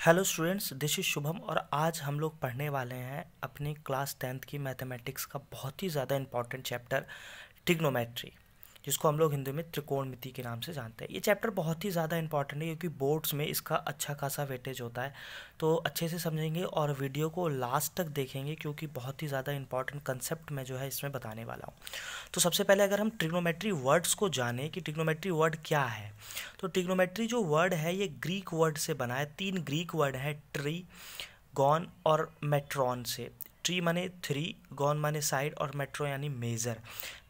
Hello students, this is Shubham और आज हम लोग पढ़ने वाले हैं अपनी क्लास 10th की मैथमेटिक्स का बहुत ही ज़्यादा इंपॉर्टेंट चैप्टर ट्रिग्नोमेट्री, जिसको हम लोग हिंदी में त्रिकोणमिति के नाम से जानते हैं। ये चैप्टर बहुत ही ज़्यादा इंपॉर्टेंट है क्योंकि बोर्ड्स में इसका अच्छा खासा वेटेज होता है, तो अच्छे से समझेंगे और वीडियो को लास्ट तक देखेंगे क्योंकि बहुत ही ज़्यादा इंपॉर्टेंट कंसेप्ट मैं जो है इसमें बताने वाला हूँ। तो सबसे पहले अगर हम ट्रिग्नोमेट्री वर्ड्स को जाने कि ट्रिग्नोमेट्री वर्ड क्या है, तो ट्रिग्नोमेट्री जो वर्ड है ये ग्रीक वर्ड से बना है। 3 ग्रीक वर्ड है, ट्री, गॉन और मेट्रॉन से। ट्री माने 3, गॉन माने साइड और मेट्रो यानी मेज़र,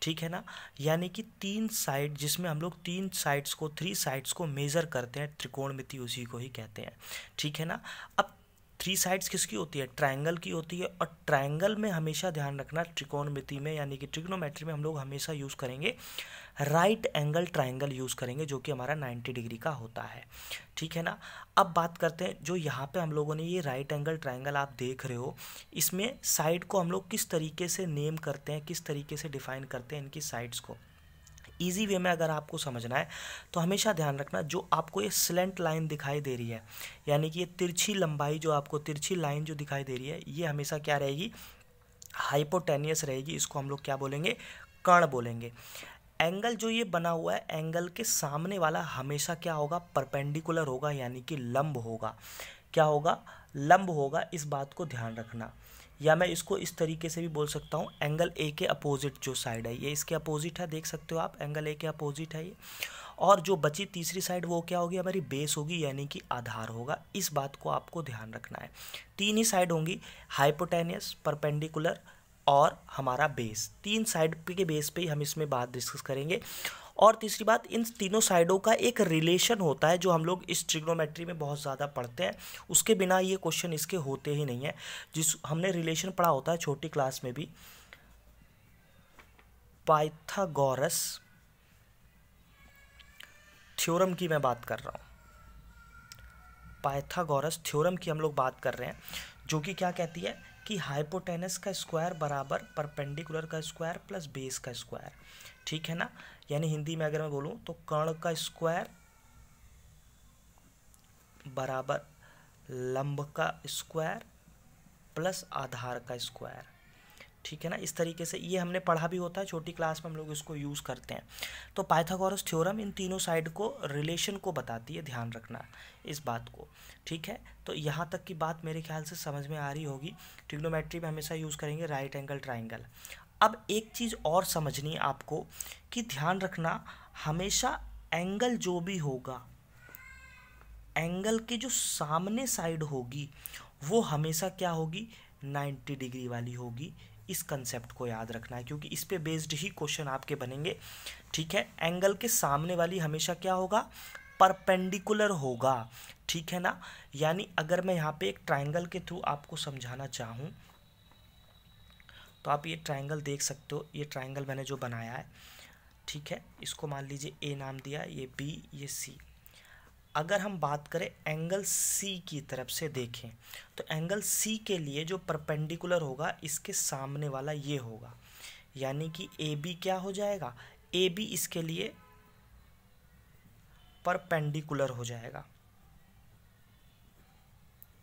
ठीक है ना। यानी कि 3 साइड, जिसमें हम लोग 3 साइड्स को 3 साइड्स को मेज़र करते हैं, त्रिकोणमिति उसी को ही कहते हैं, ठीक है ना। अब 3 साइड्स किसकी होती है? ट्रायंगल की होती है। और ट्रायंगल में हमेशा ध्यान रखना, त्रिकोणमिति में यानी कि ट्रिग्नोमेट्री में हम लोग हमेशा यूज़ करेंगे राइट एंगल ट्रायंगल यूज़ करेंगे, जो कि हमारा 90 डिग्री का होता है, ठीक है ना। अब बात करते हैं, जो यहाँ पे हम लोगों ने ये राइट एंगल ट्रायंगल आप देख रहे हो, इसमें साइड को हम लोग किस तरीके से नेम करते हैं, किस तरीके से डिफाइन करते हैं इनकी साइड्स को। ईजी वे में अगर आपको समझना है तो हमेशा ध्यान रखना, जो आपको ये स्लेंट लाइन दिखाई दे रही है, यानी कि ये तिरछी लंबाई, जो आपको तिरछी लाइन जो दिखाई दे रही है, ये हमेशा क्या रहेगी? हाइपोटेनियस रहेगी। इसको हम लोग क्या बोलेंगे? कर्ण बोलेंगे। एंगल जो ये बना हुआ है, एंगल के सामने वाला हमेशा क्या होगा? परपेंडिकुलर होगा, यानी कि लंब होगा। क्या होगा? लंब होगा। इस बात को ध्यान रखना। या मैं इसको इस तरीके से भी बोल सकता हूँ, एंगल ए के अपोजिट जो साइड है, ये इसके अपोजिट है, देख सकते हो आप, एंगल ए के अपोजिट है ये। और जो बची तीसरी साइड वो क्या होगी? हमारी बेस होगी, यानी कि आधार होगा। इस बात को आपको ध्यान रखना है। 3 ही साइड होंगी, हाइपोटेनियस, परपेंडिकुलर और हमारा बेस। 3 साइड के बेस पे ही हम इसमें बात डिस्कस करेंगे। और तीसरी बात, इन तीनों साइडों का एक रिलेशन होता है जो हम लोग इस ट्रिग्नोमेट्री में बहुत ज़्यादा पढ़ते हैं। उसके बिना ये क्वेश्चन इसके होते ही नहीं है। जिस हमने रिलेशन पढ़ा होता है छोटी क्लास में भी, पाइथागोरस थ्योरम की मैं बात कर रहा हूँ। पाइथागोरस थ्योरम की हम लोग बात कर रहे हैं, जो कि क्या कहती है कि हाइपोटेनस का स्क्वायर बराबर परपेंडिकुलर का स्क्वायर प्लस बेस का स्क्वायर, ठीक है ना। यानी हिंदी में अगर मैं बोलूँ तो कर्ण का स्क्वायर बराबर लंब का स्क्वायर प्लस आधार का स्क्वायर, ठीक है ना। इस तरीके से ये हमने पढ़ा भी होता है छोटी क्लास में, हम लोग इसको यूज़ करते हैं। तो पाइथागोरस थ्योरम इन तीनों साइड को रिलेशन को बताती है, ध्यान रखना इस बात को, ठीक है। तो यहाँ तक की बात मेरे ख्याल से समझ में आ रही होगी। ट्रिग्नोमेट्री में हमेशा यूज़ करेंगे राइट एंगल ट्राइंगल। अब एक चीज़ और समझनी है आपको कि ध्यान रखना, हमेशा एंगल जो भी होगा, एंगल के जो सामने साइड होगी वो हमेशा क्या होगी? 90 डिग्री वाली होगी। इस कंसेप्ट को याद रखना है क्योंकि इस पे बेस्ड ही क्वेश्चन आपके बनेंगे, ठीक है। एंगल के सामने वाली हमेशा क्या होगा? परपेंडिकुलर होगा, ठीक है ना। यानी अगर मैं यहाँ पे एक ट्रायंगल के थ्रू आपको समझाना चाहूँ तो आप ये ट्रायंगल देख सकते हो। ये ट्रायंगल मैंने जो बनाया है, ठीक है, इसको मान लीजिए ए नाम दिया, ये बी, ये सी। अगर हम बात करें एंगल सी की तरफ से देखें तो एंगल सी के लिए जो परपेंडिकुलर होगा, इसके सामने वाला ये होगा, यानी कि ए बी क्या हो जाएगा? ए बी इसके लिए परपेंडिकुलर हो जाएगा,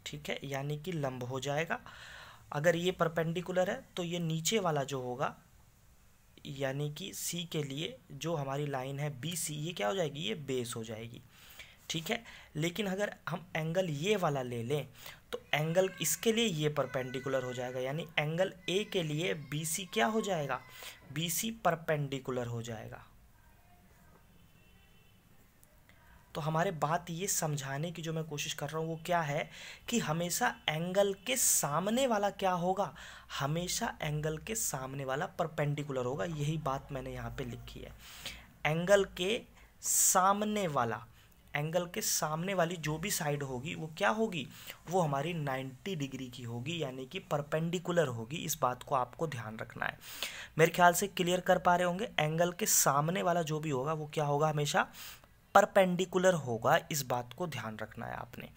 ठीक है, यानी कि लंब हो जाएगा। अगर ये परपेंडिकुलर है तो ये नीचे वाला जो होगा, यानी कि सी के लिए जो हमारी लाइन है बी सी, ये क्या हो जाएगी? ये बेस हो जाएगी, ठीक है। लेकिन अगर हम एंगल ये वाला ले लें तो एंगल इसके लिए ये परपेंडिकुलर हो जाएगा, यानी एंगल ए के लिए बी सी क्या हो जाएगा? बी सी परपेंडिकुलर हो जाएगा। तो हमारे बात ये समझाने की जो मैं कोशिश कर रहा हूँ वो क्या है कि हमेशा एंगल के सामने वाला क्या होगा? हमेशा एंगल के सामने वाला परपेंडिकुलर होगा। यही बात मैंने यहाँ पे लिखी है। एंगल के सामने वाला, एंगल के सामने वाली जो भी साइड होगी वो क्या होगी? वो हमारी 90 डिग्री की होगी, यानी कि परपेंडिकुलर होगी। इस बात को आपको ध्यान रखना है। मेरे ख्याल से क्लियर कर पा रहे होंगे। एंगल के सामने वाला जो भी होगा वो क्या होगा? हमेशा परपेंडिकुलर होगा। इस बात को ध्यान रखना है आपने।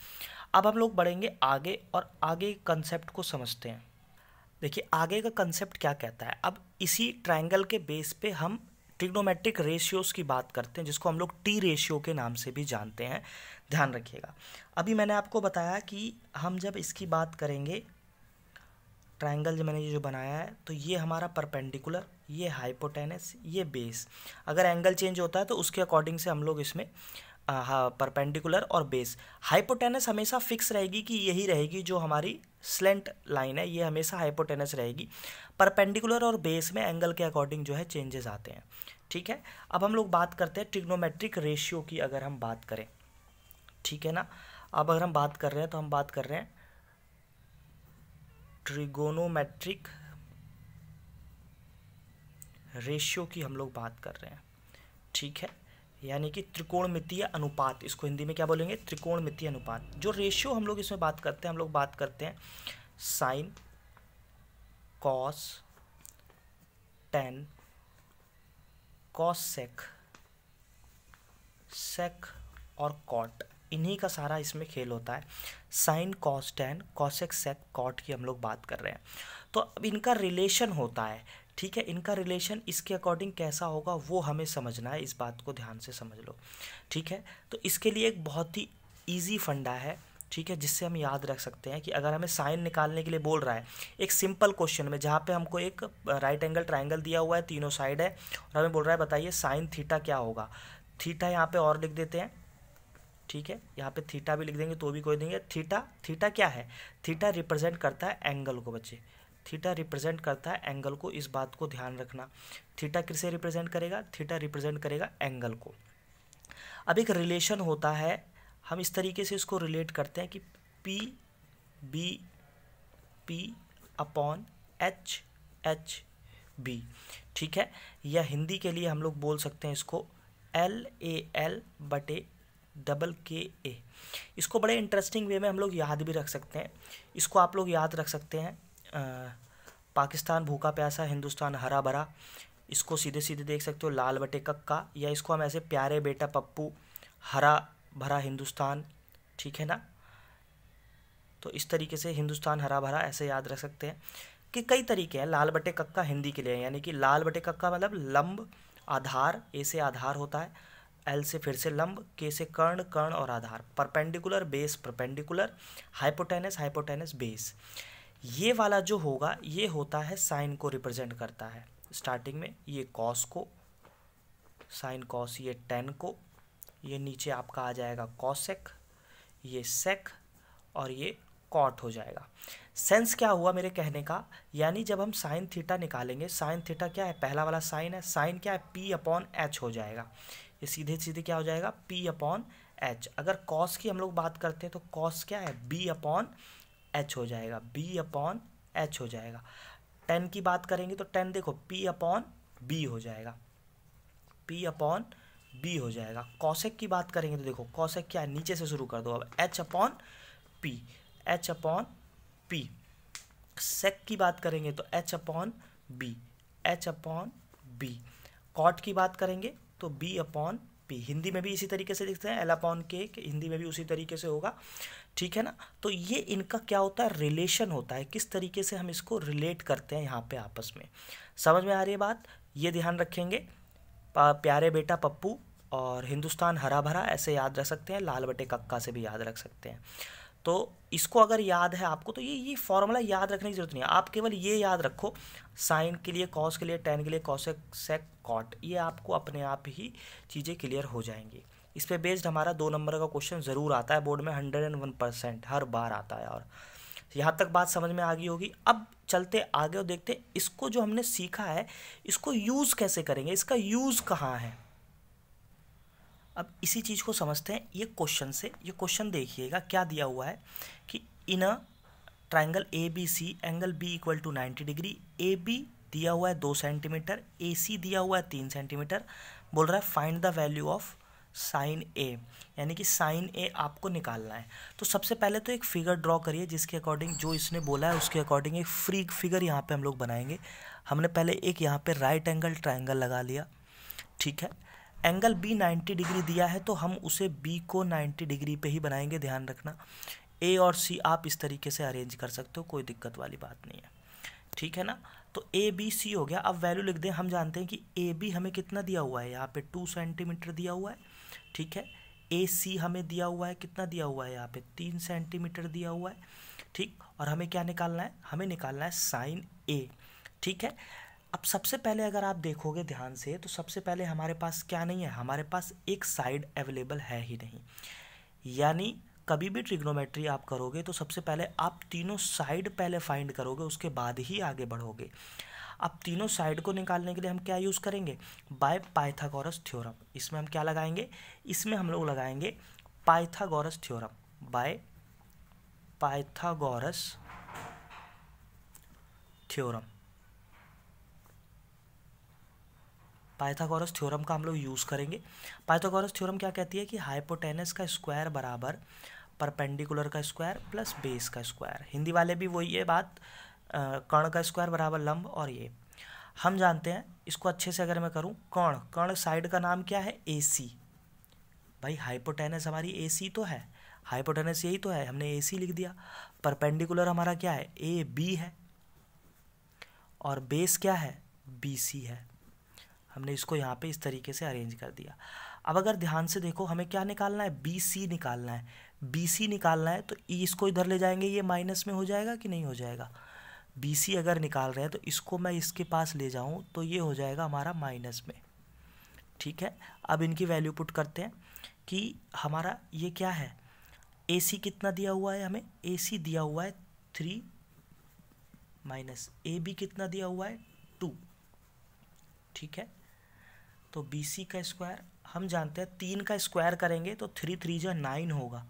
अब हम लोग बढ़ेंगे आगे और आगे कंसेप्ट को समझते हैं। देखिए आगे का कंसेप्ट क्या कहता है। अब इसी ट्रायंगल के बेस पे हम ट्रिग्नोमेट्रिक रेशियोज़ की बात करते हैं, जिसको हम लोग टी रेशियो के नाम से भी जानते हैं, ध्यान रखिएगा। अभी मैंने आपको बताया कि हम जब इसकी बात करेंगे, ट्रायंगल जो मैंने ये जो बनाया है, तो ये हमारा परपेंडिकुलर, ये हाइपोटेनस, ये बेस। अगर एंगल चेंज होता है तो उसके अकॉर्डिंग से हम लोग इसमें परपेंडिकुलर और बेस। हाइपोटेनस हमेशा फिक्स रहेगी कि यही रहेगी जो हमारी स्लेंट लाइन है, ये हमेशा हाइपोटेनस रहेगी। परपेंडिकुलर और बेस में एंगल के अकॉर्डिंग जो है चेंजेस आते हैं, ठीक है। अब हम लोग बात करते हैं ट्रिग्नोमेट्रिक रेशियो की, अगर हम बात करें, ठीक है ना। अब अगर हम बात कर रहे हैं तो हम बात कर रहे हैं ट्रिगोनोमेट्रिक रेशियो की हम लोग बात कर रहे हैं, ठीक है। यानी कि त्रिकोणमितीय अनुपात, इसको हिंदी में क्या बोलेंगे, त्रिकोणमितीय अनुपात। जो रेशियो हम लोग इसमें बात करते हैं, हम लोग बात करते हैं sine, cos, tan, cosec, sec और कॉट, इन्हीं का सारा इसमें खेल होता है। Sine, cos, tan, cosec, sec, cot की हम लोग बात कर रहे हैं। तो अब इनका रिलेशन होता है, ठीक है। इनका रिलेशन इसके अकॉर्डिंग कैसा होगा वो हमें समझना है, इस बात को ध्यान से समझ लो, ठीक है। तो इसके लिए एक बहुत ही ईजी फंडा है, ठीक है, जिससे हम याद रख सकते हैं कि अगर हमें साइन निकालने के लिए बोल रहा है एक सिंपल क्वेश्चन में, जहाँ पे हमको एक राइट एंगल ट्राइंगल दिया हुआ है, तीनों साइड है, और हमें बोल रहा है बताइए साइन थीटा क्या होगा। थीटा यहाँ पे और लिख देते हैं, ठीक है, यहाँ पे थीटा भी लिख देंगे तो भी कोई देंगे। थीटा, थीटा क्या है, थीटा रिप्रेजेंट करता है एंगल को बच्चे, थीटा रिप्रेजेंट करता है एंगल को, इस बात को ध्यान रखना। थीटा किसे रिप्रेजेंट करेगा, थीटा रिप्रेजेंट करेगा एंगल को। अब एक रिलेशन होता है, हम इस तरीके से इसको रिलेट करते हैं कि P B P upon H H B, ठीक है। या हिंदी के लिए हम लोग बोल सकते हैं इसको एल ए एल बटे डबल के ए। इसको बड़े इंटरेस्टिंग वे में हम लोग याद भी रख सकते हैं। इसको आप लोग याद रख सकते हैं पाकिस्तान भूखा प्यासा, हिंदुस्तान हरा भरा। इसको सीधे सीधे देख सकते हो लाल बटे कक्का, या इसको हम ऐसे प्यारे बेटा पप्पू, हरा भरा हिंदुस्तान, ठीक है ना। तो इस तरीके से हिंदुस्तान हरा भरा ऐसे याद रख सकते हैं कि कई तरीके हैं। लाल बटे कक्का हिंदी के लिए, यानी कि लाल बटे कक्का मतलब लंब आधार, ए से आधार होता है, एल से फिर से लंब, के से कर्ण, कर्ण और आधार, perpendicular base perpendicular, hypotenuse hypotenuse base. ये वाला जो होगा ये होता है साइन को रिप्रेजेंट करता है। स्टार्टिंग में ये कॉस को, साइन कॉस, ये टेन को, ये नीचे आपका आ जाएगा कॉसेक, ये सेक और ये कॉट हो जाएगा। सेंस क्या हुआ मेरे कहने का, यानी जब हम साइन थीटा निकालेंगे, साइन थीटा क्या है, पहला वाला साइन है, साइन क्या है, पी अपॉन एच हो जाएगा। ये सीधे सीधे क्या हो जाएगा, पी अपॉन एच। अगर कॉस की हम लोग बात करते हैं तो कॉस क्या है, बी अपॉन एच हो जाएगा, बी अपॉन एच हो जाएगा। टेन की बात करेंगे तो टेन देखो पी अपॉन बी हो जाएगा, पी अपॉन बी हो जाएगा। कॉसेक की बात करेंगे तो देखो कॉसेक क्या है, नीचे से शुरू कर दो अब, H upon P, H upon P. Sec की बात करेंगे तो H upon B, H upon B. Cot की बात करेंगे तो बी अपॉन पी। हिंदी में भी इसी तरीके से लिखते हैं, एल अपॉन के, हिंदी में भी उसी तरीके से होगा, ठीक है ना। तो ये इनका क्या होता है, रिलेशन होता है, किस तरीके से हम इसको रिलेट करते हैं यहाँ पे आपस में। समझ में आ रही है बात, ये ध्यान रखेंगे। प्यारे बेटा पप्पू और हिंदुस्तान हरा भरा ऐसे याद रख सकते हैं, लाल बटे कक्का से भी याद रख सकते हैं। तो इसको अगर याद है आपको तो ये फॉर्मूला याद रखने की जरूरत नहीं है, आप केवल ये याद रखो, साइन के लिए, कॉस के लिए, टेन के लिए, कॉसेक, सेक, कॉट, ये आपको अपने आप ही चीज़ें क्लियर हो जाएंगी। इस पे बेस्ड हमारा 2 नंबर का क्वेश्चन ज़रूर आता है बोर्ड में, 101% हर बार आता है। और यहाँ तक बात समझ में आ गई होगी। अब चलते आगे और देखते इसको जो हमने सीखा है इसको यूज़ कैसे करेंगे, इसका यूज़ कहाँ है। अब इसी चीज़ को समझते हैं ये क्वेश्चन से। ये क्वेश्चन देखिएगा क्या दिया हुआ है कि in a triangle A B C angle B equal to 90 degree, A B दिया हुआ है 2 सेंटीमीटर, ए सी दिया हुआ है 3 सेंटीमीटर। बोल रहा है find the value of sine A, यानी कि साइन ए आपको निकालना है। तो सबसे पहले तो एक फिगर ड्रॉ करिए जिसके अकॉर्डिंग जो इसने बोला है उसके अकॉर्डिंग एक फ्री फिगर यहाँ पे हम लोग बनाएंगे। हमने पहले एक यहाँ पे राइट एंगल ट्राइंगल लगा लिया, ठीक है। एंगल बी 90 डिग्री दिया है तो हम उसे बी को 90 डिग्री पे ही बनाएंगे, ध्यान रखना। ए और सी आप इस तरीके से अरेंज कर सकते हो, कोई दिक्कत वाली बात नहीं है, ठीक है ना। तो ए बी सी हो गया। अब वैल्यू लिख दें। हम जानते हैं कि ए बी हमें कितना दिया हुआ है, यहाँ पे 2 सेंटीमीटर दिया हुआ है, ठीक है। ए सी हमें दिया हुआ है, कितना दिया हुआ है, यहाँ पे 3 सेंटीमीटर दिया हुआ है, ठीक। और हमें क्या निकालना है, हमें निकालना है साइन ए, ठीक है। अब सबसे पहले अगर आप देखोगे ध्यान से, तो सबसे पहले हमारे पास क्या नहीं है, हमारे पास एक साइड अवेलेबल है ही नहीं। यानी कभी भी ट्रिग्नोमेट्री आप करोगे तो सबसे पहले आप तीनों साइड पहले फाइंड करोगे, उसके बाद ही आगे बढ़ोगे। अब तीनों साइड को निकालने के लिए हम क्या यूज़ करेंगे, बाय पाइथागोरस थ्योरम। इसमें हम क्या लगाएंगे, इसमें हम लोग लगाएंगे Pythagoras theorem, by Pythagoras theorem. Pythagoras theorem का हम लोग यूज़ करेंगे। पाइथागोरस थ्योरम क्या कहती है कि हाइपोटेनस का स्क्वायर बराबर परपेंडिकुलर का स्क्वायर प्लस बेस का स्क्वायर। हिंदी वाले भी वही है बात, कर्ण का स्क्वायर बराबर लंब। और ये हम जानते हैं, इसको अच्छे से अगर मैं करूं, कर्ण साइड का नाम क्या है, ए सी। भाई हाइपोटेनस हमारी ए सी तो है, हाइपोटेनस यही तो है, हमने ए सी लिख दिया। परपेंडिकुलर हमारा क्या है, ए बी है, और बेस क्या है, बी सी है। हमने इसको यहाँ पे इस तरीके से अरेंज कर दिया। अब अगर ध्यान से देखो, हमें क्या निकालना है, बी सी निकालना है। बी सी निकालना है तो इसको इधर ले जाएंगे, ये माइनस में हो जाएगा कि नहीं हो जाएगा। बी सी अगर निकाल रहे हैं तो इसको मैं इसके पास ले जाऊँ तो ये हो जाएगा हमारा माइनस में, ठीक है। अब इनकी वैल्यू पुट करते हैं कि हमारा ये क्या है, ए सी कितना दिया हुआ है हमें, ए सी दिया हुआ है 3 माइनस ए बी कितना दिया हुआ है 2, ठीक है। तो बी सी का स्क्वायर हम जानते हैं 3 का स्क्वायर करेंगे तो 3 3 जा 9 होगा,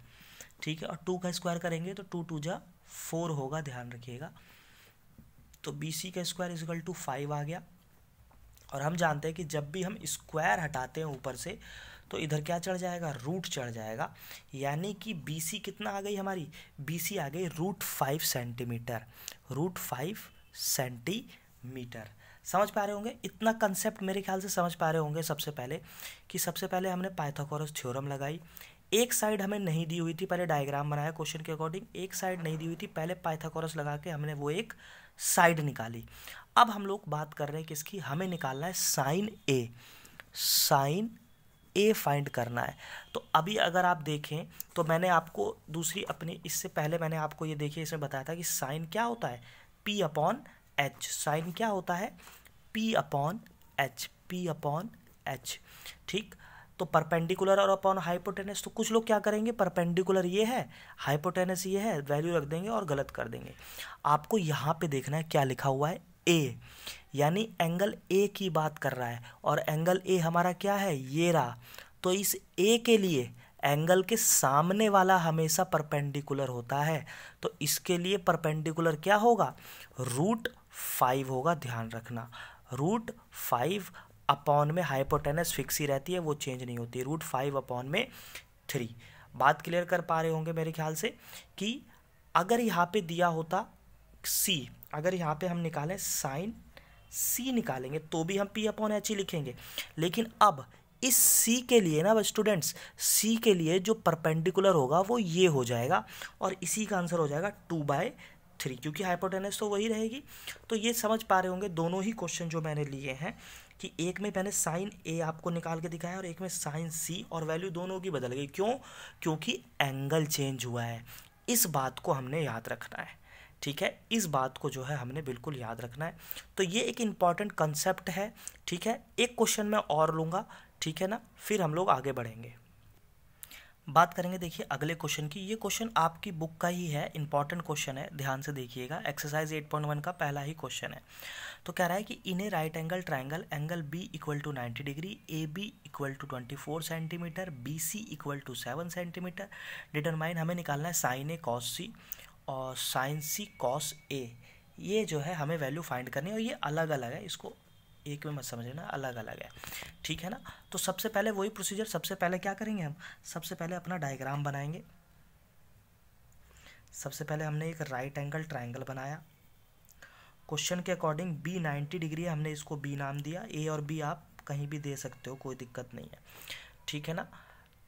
ठीक है। और 2 का स्क्वायर करेंगे तो 2 2 जा 4 होगा, ध्यान रखिएगा। तो बी सी का स्क्वायर इक्वल टू 5 आ गया। और हम जानते हैं कि जब भी हम स्क्वायर हटाते हैं ऊपर से तो इधर क्या चढ़ जाएगा, रूट चढ़ जाएगा। यानी कि बी सी कितना आ गई हमारी, बी सी आ गई √5 सेंटीमीटर, √5 सेंटीमीटर। समझ पा रहे होंगे, इतना कंसेप्ट मेरे ख्याल से समझ पा रहे होंगे। सबसे पहले कि सबसे पहले हमने पाइथागोरस थ्योरम लगाई। एक साइड हमें नहीं दी हुई थी, पहले डायग्राम बनाया क्वेश्चन के अकॉर्डिंग। एक साइड नहीं दी हुई थी, पहले पाइथागोरस लगा के हमने वो एक साइड निकाली। अब हम लोग बात कर रहे हैं किसकी, हमें निकालना है साइन ए, साइन ए फाइंड करना है। तो अभी अगर आप देखें तो मैंने आपको दूसरी अपनी, इससे पहले मैंने आपको ये देखिए इसमें बताया था कि साइन क्या होता है, पी अपॉन एच। साइन क्या होता है, P upon H, P upon H, ठीक। तो परपेंडिकुलर और अपॉन हाइपोटेनस, तो कुछ लोग क्या करेंगे, परपेंडिकुलर ये है, हाइपोटेनस ये है, वैल्यू रख देंगे और गलत कर देंगे। आपको यहाँ पे देखना है क्या लिखा हुआ है, ए, यानी एंगल ए की बात कर रहा है। और एंगल ए हमारा क्या है, ये रहा। तो इस ए के लिए एंगल के सामने वाला हमेशा परपेंडिकुलर होता है। तो इसके लिए परपेंडिकुलर क्या होगा, √5 होगा, ध्यान रखना। √5 अपॉन में हाइपोटेनस फिक्स ही रहती है, वो चेंज नहीं होती, √5 अपॉन में 3। बात क्लियर कर पा रहे होंगे मेरे ख्याल से कि अगर यहाँ पे दिया होता सी, अगर यहाँ पे हम निकालें साइन सी निकालेंगे तो भी हम पी अपॉन एच ही लिखेंगे। लेकिन अब इस सी के लिए ना स्टूडेंट्स, सी के लिए जो परपेंडिकुलर होगा वो ये हो जाएगा, और इसी का आंसर हो जाएगा 2/3, क्योंकि हाइपोटेनस तो वही रहेगी। तो ये समझ पा रहे होंगे दोनों ही क्वेश्चन जो मैंने लिए हैं, कि एक में मैंने साइन ए आपको निकाल के दिखाया और एक में साइन सी, और वैल्यू दोनों की बदल गई। क्यों, क्योंकि एंगल चेंज हुआ है। इस बात को हमने याद रखना है, ठीक है। इस बात को जो है हमने बिल्कुल याद रखना है। तो ये एक इम्पॉर्टेंट कंसेप्ट है, ठीक है। एक क्वेश्चन मैं और लूँगा, ठीक है ना, फिर हम लोग आगे बढ़ेंगे, बात करेंगे। देखिए अगले क्वेश्चन की, ये क्वेश्चन आपकी बुक का ही है, इंपॉर्टेंट क्वेश्चन है, ध्यान से देखिएगा। एक्सरसाइज 8.1 का पहला ही क्वेश्चन है। तो कह रहा है कि in a right angle triangle, angle B equal to 90 degree, A B equal to 24 centimetre, B C equal to 7 centimetre, determine, हमें निकालना है साइन ए कॉस सी और साइन सी कॉस ए। ये जो है हमें वैल्यू फाइंड करनी है, और ये अलग अलग है, इसको एक में मत समझना, अलग अलग है, ठीक है ना। तो सबसे पहले वही प्रोसीजर, सबसे पहले क्या करेंगे हम, सबसे पहले अपना डायग्राम बनाएंगे। सबसे पहले हमने एक राइट एंगल ट्राइंगल बनाया, क्वेश्चन के अकॉर्डिंग बी 90 डिग्री है, हमने इसको बी नाम दिया। ए और बी आप कहीं भी दे सकते हो, कोई दिक्कत नहीं है, ठीक है ना।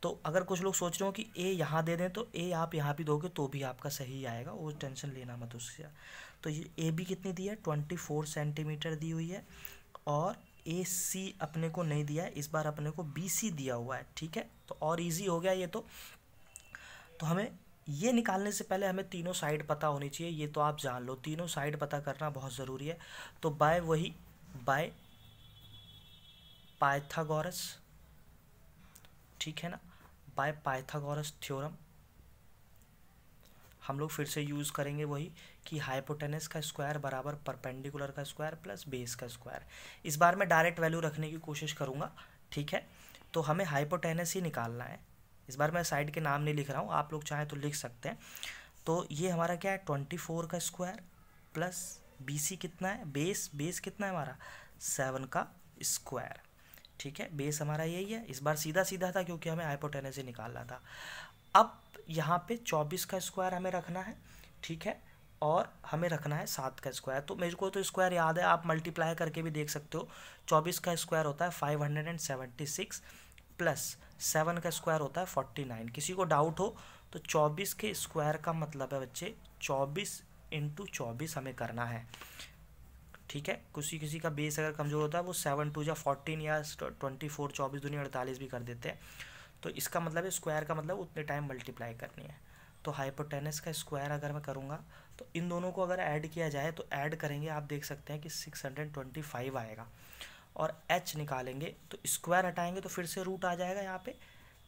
तो अगर कुछ लोग सोच रहे हो कि ए यहाँ दे दें तो ए आप यहाँ भी दोगे तो भी आपका सही आएगा, वो टेंशन लेना मत उससे। तो ये ए बी कितनी दी है, 24 सेंटीमीटर दी हुई है, और ए सी अपने को नहीं दिया है, इस बार अपने को बी सी दिया हुआ है, ठीक है। तो और इजी हो गया ये तो हमें ये निकालने से पहले हमें तीनों साइड पता होनी चाहिए, ये तो आप जान लो, तीनों साइड पता करना बहुत ज़रूरी है। तो बाय पाइथागोरस, ठीक है ना, बाय पाइथागोरस थ्योरम हम लोग फिर से यूज़ करेंगे वही कि हाइपोटेनस का स्क्वायर बराबर परपेंडिकुलर का स्क्वायर प्लस बेस का स्क्वायर। इस बार मैं डायरेक्ट वैल्यू रखने की कोशिश करूँगा, ठीक है। तो हमें हाइपोटेनस ही निकालना है, इस बार मैं साइड के नाम नहीं लिख रहा हूँ, आप लोग चाहें तो लिख सकते हैं। तो ये हमारा क्या है, 24 का स्क्वायर प्लस बी सी कितना है, बेस कितना है हमारा 7 का स्क्वायर, ठीक है। बेस हमारा यही है, इस बार सीधा सीधा था क्योंकि हमें हाइपोटेनस ही निकालना था। अब यहाँ पे 24 का स्क्वायर हमें रखना है, ठीक है, और हमें रखना है 7 का स्क्वायर। तो मेरे को तो स्क्वायर याद है, आप मल्टीप्लाई करके भी देख सकते हो। 24 का स्क्वायर होता है 576 प्लस 7 का स्क्वायर होता है 49। किसी को डाउट हो तो 24 के स्क्वायर का मतलब है बच्चे 24 × 24 हमें करना है, ठीक है। किसी का बेस अगर कमज़ोर होता है वो 7 2 14 या 24 24 दूनी 48 भी कर देते हैं। तो इसका मतलब है स्क्वायर का मतलब उतने टाइम मल्टीप्लाई करनी है। तो हाइपोटेनस का स्क्वायर अगर मैं करूँगा तो इन दोनों को अगर ऐड किया जाए तो ऐड करेंगे आप देख सकते हैं कि 625 आएगा, और h निकालेंगे तो स्क्वायर हटाएंगे तो फिर से रूट आ जाएगा यहाँ पे,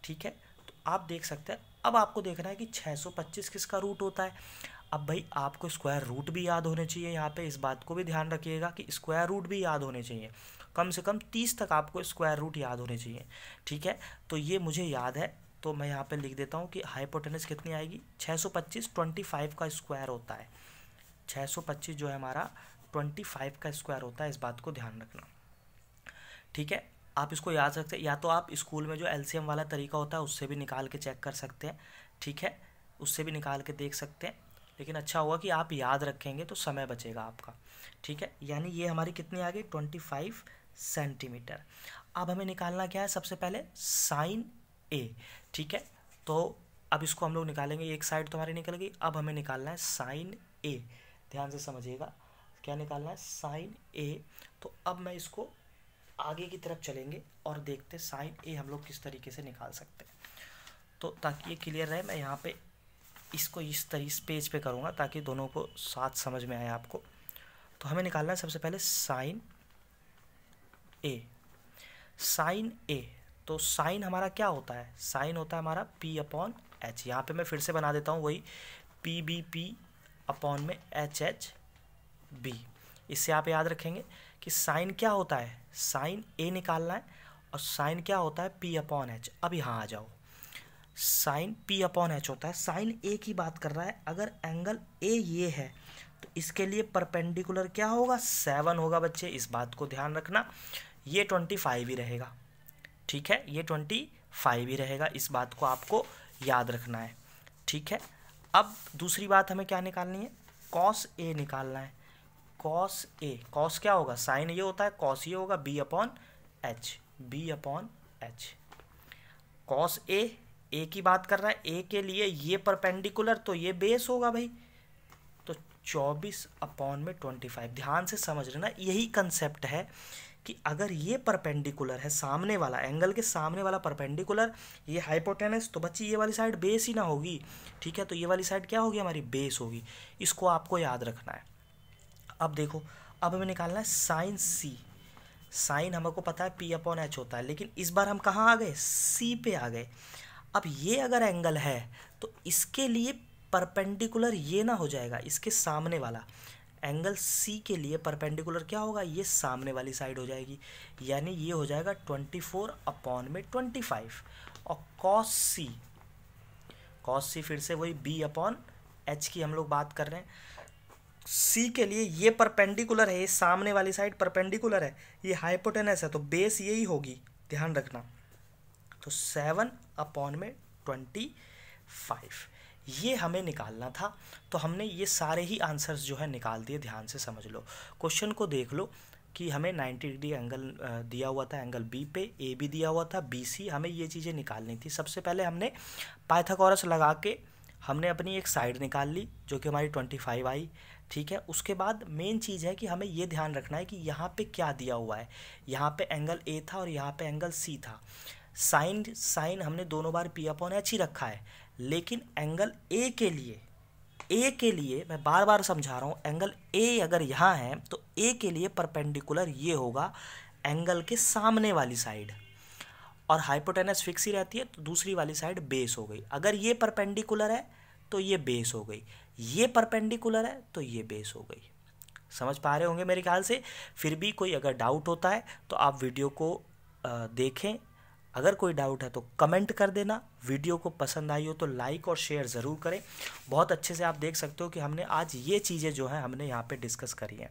ठीक है। तो आप देख सकते हैं, अब आपको देखना है कि 625 किसका रूट होता है। अब भाई आपको स्क्वायर रूट भी याद होने चाहिए, यहाँ पे इस बात को भी ध्यान रखिएगा कि स्क्वायर रूट भी याद होने चाहिए, कम से कम 30 तक आपको स्क्वायर रूट याद होने चाहिए, ठीक है। तो ये मुझे याद है, तो मैं यहाँ पे लिख देता हूँ कि हाइपोटेनस कितनी आएगी, 625 25 का स्क्वायर होता है, 625 जो है हमारा 25 का स्क्वायर होता है, इस बात को ध्यान रखना, ठीक है। आप इसको याद रखते हैं, या तो आप स्कूल में जो एलसीएम वाला तरीका होता है उससे भी निकाल के चेक कर सकते हैं, ठीक है, उससे भी निकाल के देख सकते हैं, लेकिन अच्छा होगा कि आप याद रखेंगे तो समय बचेगा आपका, ठीक है। यानी ये हमारी कितनी आ गई 25 सेंटीमीटर। अब हमें निकालना क्या है, सबसे पहले साइन ए, ठीक है। तो अब इसको हम लोग निकालेंगे, एक साइड तो हमारी निकल गई, अब हमें निकालना है साइन ए, ध्यान से समझिएगा क्या निकालना है, साइन ए। तो अब मैं इसको आगे की तरफ चलेंगे और देखते साइन ए हम लोग किस तरीके से निकाल सकते हैं। तो ताकि ये क्लियर रहे, मैं यहाँ पे इसको इस पेज पे करूँगा ताकि दोनों को साथ समझ में आए आपको। तो हमें निकालना है सबसे पहले साइन ए, साइन ए। तो साइन हमारा क्या होता है, साइन होता है हमारा P/H। यहाँ पे मैं फिर से बना देता हूँ वही P/B। इससे आप याद रखेंगे कि साइन क्या होता है, साइन ए निकालना है, और साइन क्या होता है P/H। अब यहाँ आ जाओ, साइन P/H होता है, साइन ए की बात कर रहा है, अगर एंगल ए ये है तो इसके लिए परपेंडिकुलर क्या होगा, 7 होगा बच्चे, इस बात को ध्यान रखना। ये 25 ही रहेगा, ठीक है, ये 25 ही रहेगा, इस बात को आपको याद रखना है, ठीक है। अब दूसरी बात हमें क्या निकालनी है, कॉस ए निकालना है। कॉस ए, कॉस क्या होगा, साइन ये होता है, कॉस ये होगा B/H। कॉस ए की बात कर रहा है, ए के लिए ये परपेंडिकुलर तो ये बेस होगा भाई, तो 24/25। ध्यान से समझ लेना, यही कंसेप्ट है कि अगर ये परपेंडिकुलर है, सामने वाला एंगल के सामने वाला परपेंडिकुलर, ये हाइपोटेनस, तो बच्ची ये वाली साइड बेस ही ना होगी, ठीक है। तो ये वाली साइड क्या होगी, हमारी बेस होगी, इसको आपको याद रखना है। अब देखो, अब हमें निकालना है साइन सी। साइन हमको पता है P/H होता है, लेकिन इस बार हम कहाँ आ गए, सी पे आ गए। अब ये अगर एंगल है तो इसके लिए परपेंडिकुलर ये ना हो जाएगा, इसके सामने वाला एंगल सी के लिए परपेंडिकुलर क्या होगा, ये सामने वाली साइड हो जाएगी, यानी ये हो जाएगा 24/25। और कॉस सी फिर से वही B/H की हम लोग बात कर रहे हैं, सी के लिए ये परपेंडिकुलर है, ये सामने वाली साइड परपेंडिकुलर है, ये हाइपोटेनस है, तो बेस यही होगी, ध्यान रखना। तो 7/25 ये हमें निकालना था। तो हमने ये सारे ही आंसर्स जो है निकाल दिए, ध्यान से समझ लो, क्वेश्चन को देख लो। कि हमें 90 डिग्री एंगल दिया हुआ था एंगल बी पे, ए भी दिया हुआ था, बी सी, हमें ये चीज़ें निकालनी थी। सबसे पहले हमने पाइथागोरस लगा के हमने अपनी एक साइड निकाल ली जो कि हमारी 25 आई, ठीक है। उसके बाद मेन चीज़ है कि हमें ये ध्यान रखना है कि यहाँ पे क्या दिया हुआ है। यहाँ पे एंगल ए था और यहाँ पे एंगल सी था। साइन हमने दोनों बार पी अपॉन एच ही रखा है, लेकिन एंगल ए के लिए मैं बार बार समझा रहा हूँ, एंगल ए अगर यहाँ है तो ए के लिए परपेंडिकुलर ये होगा एंगल के सामने वाली साइड, और हाइपोटेनस फिक्स ही रहती है तो दूसरी वाली साइड बेस हो गई। अगर ये परपेंडिकुलर है तो ये बेस हो गई, ये परपेंडिकुलर है तो ये बेस हो गई। समझ पा रहे होंगे मेरे ख्याल से। फिर भी कोई अगर डाउट होता है तो आप वीडियो को देखें, अगर कोई डाउट है तो कमेंट कर देना। वीडियो को पसंद आई हो तो लाइक और शेयर ज़रूर करें। बहुत अच्छे से आप देख सकते हो कि हमने आज ये चीज़ें जो हैं हमने यहाँ पे डिस्कस करी हैं।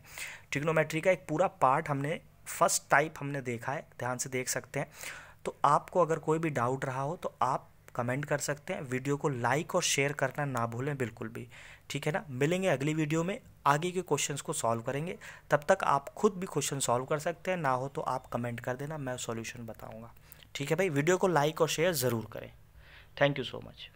ट्रिग्नोमेट्री का एक पूरा पार्ट हमने फर्स्ट टाइप हमने देखा है, ध्यान से देख सकते हैं। तो आपको अगर कोई भी डाउट रहा हो तो आप कमेंट कर सकते हैं। वीडियो को लाइक और शेयर करना ना भूलें बिल्कुल भी, ठीक है ना। मिलेंगे अगली वीडियो में, आगे के क्वेश्चंस को सॉल्व करेंगे। तब तक आप खुद भी क्वेश्चन सॉल्व कर सकते हैं, ना हो तो आप कमेंट कर देना, मैं सॉल्यूशन बताऊंगा। ठीक है भाई, वीडियो को लाइक और शेयर ज़रूर करें। Thank you so much.